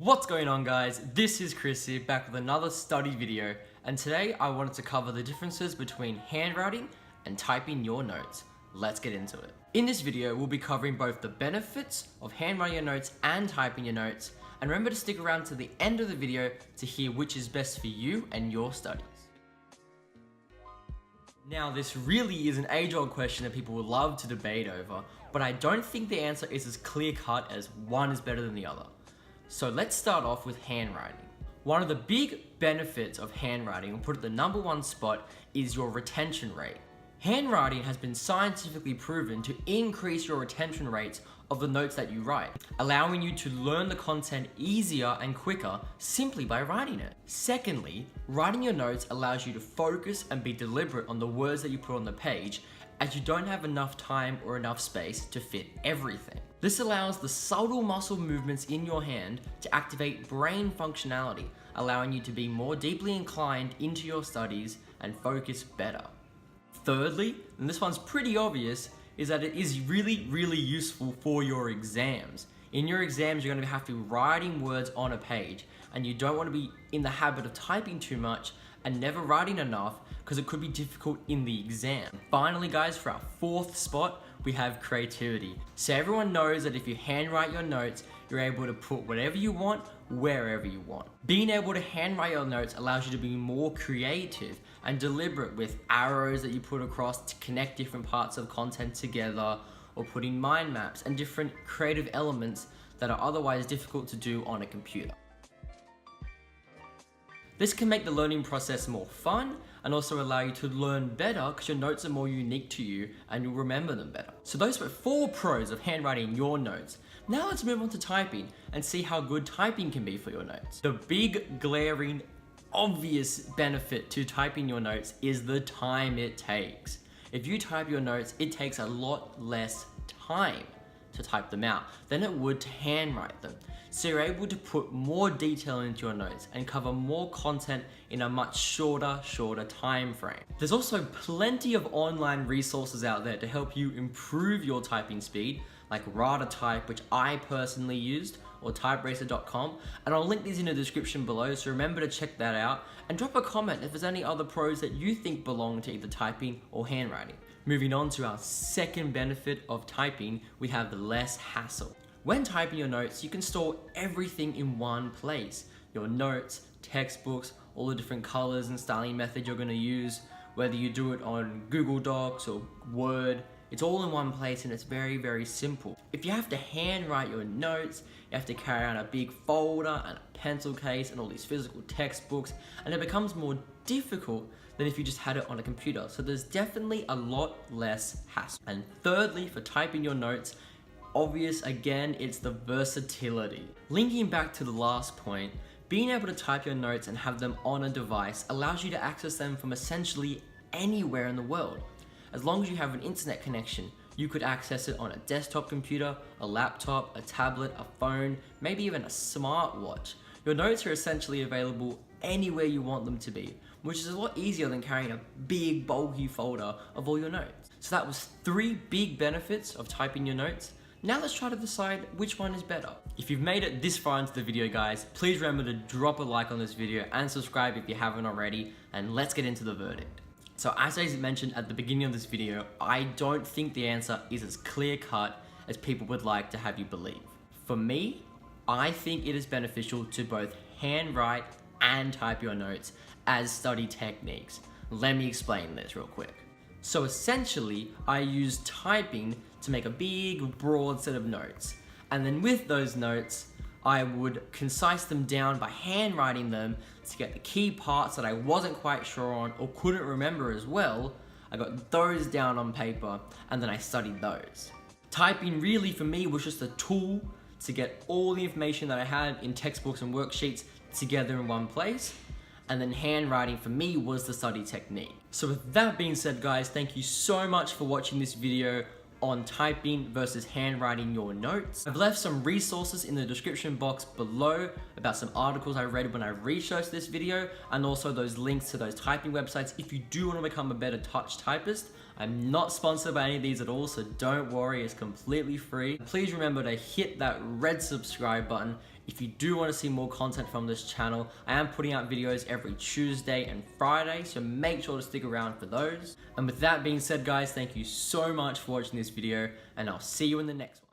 What's going on, guys? This is Chris here, back with another study video, and today I wanted to cover the differences between handwriting and typing your notes. Let's get into it. In this video, we'll be covering both the benefits of handwriting your notes and typing your notes, and remember to stick around to the end of the video to hear which is best for you and your studies. Now, this really is an age-old question that people would love to debate over, but I don't think the answer is as clear-cut as one is better than the other. So let's start off with handwriting. One of the big benefits of handwriting, we'll put it at the number one spot, is your retention rate. Handwriting has been scientifically proven to increase your retention rates of the notes that you write, allowing you to learn the content easier and quicker simply by writing it. Secondly, writing your notes allows you to focus and be deliberate on the words that you put on the page, as you don't have enough time or enough space to fit everything. This allows the subtle muscle movements in your hand to activate brain functionality, allowing you to be more deeply inclined into your studies and focus better. Thirdly, and this one's pretty obvious, is that it is really useful for your exams. In your exams, you're going to have to be writing words on a page, and you don't want to be in the habit of typing too much and never writing enough, because it could be difficult in the exam. Finally, guys, for our fourth spot, we have creativity. So everyone knows that if you handwrite your notes, you're able to put whatever you want, wherever you want. Being able to handwrite your notes allows you to be more creative and deliberate with arrows that you put across to connect different parts of content together, or putting mind maps and different creative elements that are otherwise difficult to do on a computer. This can make the learning process more fun and also allow you to learn better because your notes are more unique to you and you'll remember them better. So those were 4 pros of handwriting your notes. Now let's move on to typing and see how good typing can be for your notes. The big, glaring, obvious benefit to typing your notes is the time it takes. If you type your notes, it takes a lot less time to type them out than it would to handwrite them. So you're able to put more detail into your notes and cover more content in a much shorter time frame. There's also plenty of online resources out there to help you improve your typing speed, like RataType, which I personally used, or typeracer.com, and I'll link these in the description below, so remember to check that out, and drop a comment if there's any other pros that you think belong to either typing or handwriting. Moving on to our second benefit of typing, we have the less hassle. When typing your notes, you can store everything in one place. Your notes, textbooks, all the different colors and styling methods you're going to use, whether you do it on Google Docs or Word, it's all in one place and it's very simple. If you have to handwrite your notes, you have to carry around a big folder and a pencil case and all these physical textbooks, and it becomes more difficult than if you just had it on a computer. So there's definitely a lot less hassle. And thirdly, for typing your notes, obvious again, it's the versatility. Linking back to the last point, being able to type your notes and have them on a device allows you to access them from essentially anywhere in the world. As long as you have an internet connection, you could access it on a desktop computer, a laptop, a tablet, a phone, maybe even a smartwatch. Your notes are essentially available anywhere you want them to be, which is a lot easier than carrying a big bulky folder of all your notes. So that was 3 big benefits of typing your notes. Now let's try to decide which one is better. If you've made it this far into the video, guys, please remember to drop a like on this video and subscribe if you haven't already, and let's get into the verdict. So as I mentioned at the beginning of this video, I don't think the answer is as clear-cut as people would like to have you believe. For me, I think it is beneficial to both handwrite and type your notes as study techniques. Let me explain this real quick. So essentially, I use typing to make a big, broad set of notes. And then with those notes, I would concise them down by handwriting them to get the key parts that I wasn't quite sure on or couldn't remember as well. I got those down on paper and then I studied those. Typing really for me was just a tool to get all the information that I had in textbooks and worksheets together in one place. And then handwriting for me was the study technique. So with that being said, guys, thank you so much for watching this video on typing versus handwriting your notes. I've left some resources in the description box below about some articles I read when I researched this video, and also those links to those typing websites if you do want to become a better touch typist. I'm not sponsored by any of these at all, so don't worry, it's completely free. Please remember to hit that red subscribe button If you do want to see more content from this channel, I am putting out videos every Tuesday and Friday, so make sure to stick around for those. And with that being said, guys, thank you so much for watching this video, and I'll see you in the next one.